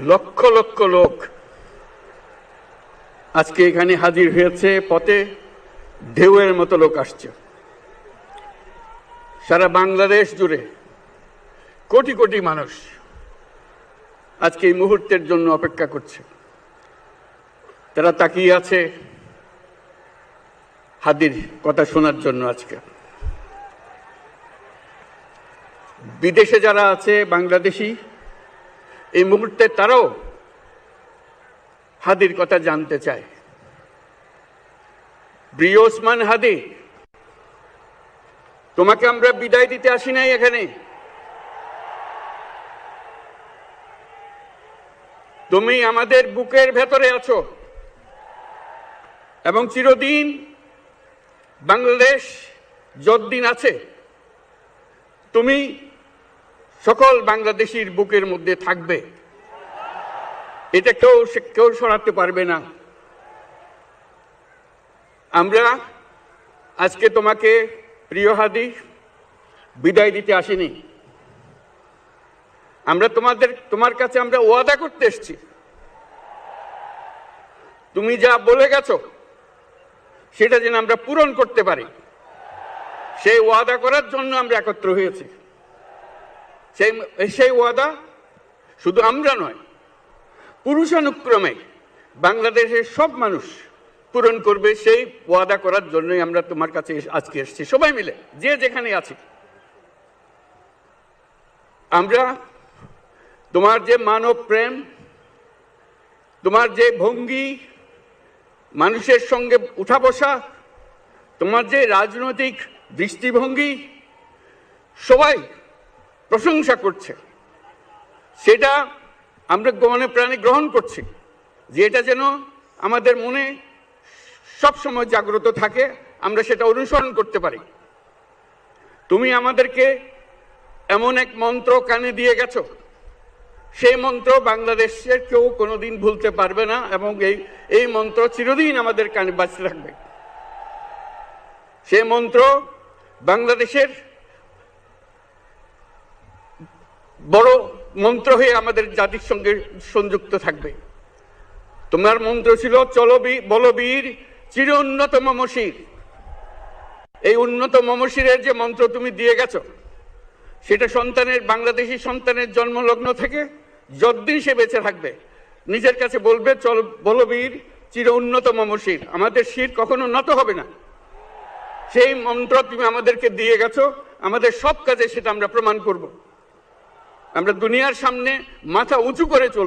লক্ষ লক্ষ লোক আজকে এখানে হাজির হয়েছে। পথে ঢেউয়ের মতো লোক আসছে। সারা বাংলাদেশ জুড়ে কোটি কোটি মানুষ আজকে এই মুহূর্তের জন্য অপেক্ষা করছে। তারা তাকিয়ে আছে হাদির কথা শোনার জন্য। আজকে বিদেশে যারা আছে বাংলাদেশি, এই মুহূর্তে তারাও হাদির কথা জানতে চায়। প্রিয় ওসমান হাদি, তোমাকে আমরা বিদায় দিতে আসি নাই এখানে। তুমি আমাদের বুকের ভেতরে আছো এবং চিরদিন বাংলাদেশ যতদিন আছে তুমি সকল বাংলাদেশির বুকের মধ্যে থাকবে। এটা কেউ সরাতে পারবে না। আমরা আজকে তোমাকে প্রিয় হাদি বিদায় দিতে আসিনি। আমরা তোমার কাছে আমরা ওয়াদা করতে এসেছি। তুমি যা বলে গেছো সেটা যেন আমরা পূরণ করতে পারি, সেই ওয়াদা করার জন্য আমরা একত্র হয়েছি। সেই ওয়াদা শুধু আমরা নয়, পুরুষানুক্রমে বাংলাদেশের সব মানুষ পূরণ করবে। সেই ওয়াদা করার জন্যই আমরা তোমার কাছে আজকে এসেছি, সবাই মিলে যে যেখানে আছি। আমরা তোমার যে মানব প্রেম, তোমার যে ভঙ্গি, মানুষের সঙ্গে উঠা বসা, তোমার যে রাজনৈতিক দৃষ্টিভঙ্গি, সবাই প্রশংসা করছে। সেটা আমরা মনে প্রাণে গ্রহণ করছি, যে এটা যেন আমাদের মনে সবসময় জাগ্রত থাকে, আমরা সেটা অনুসরণ করতে পারি। তুমি আমাদেরকে এমন এক মন্ত্র কানে দিয়ে গেছো, সেই মন্ত্র বাংলাদেশের কেউ কোনোদিন ভুলতে পারবে না এবং এই মন্ত্র চিরদিন আমাদের কানে বাজতে থাকবে। সেই মন্ত্র বাংলাদেশের বড় মন্ত্র হয়ে আমাদের জাতির সঙ্গে সংযুক্ত থাকবে। তোমার মন্ত্র ছিল বলবীর চির উন্নত মমশির। এই উন্নত মমশিরের যে মন্ত্র তুমি দিয়ে গেছো, সেটা বাংলাদেশি সন্তানের জন্মলগ্ন থেকে যতদিন সে বেঁচে থাকবে নিজের কাছে বলবে, বলবীর চির উন্নত মমশির, আমাদের শির কখনো নত হবে না। সেই মন্ত্র তুমি আমাদেরকে দিয়ে গেছো, আমাদের সব কাজে সেটা আমরা প্রমাণ করব। আমরা দুনিয়ার সামনে মাথা উঁচু করে চলব।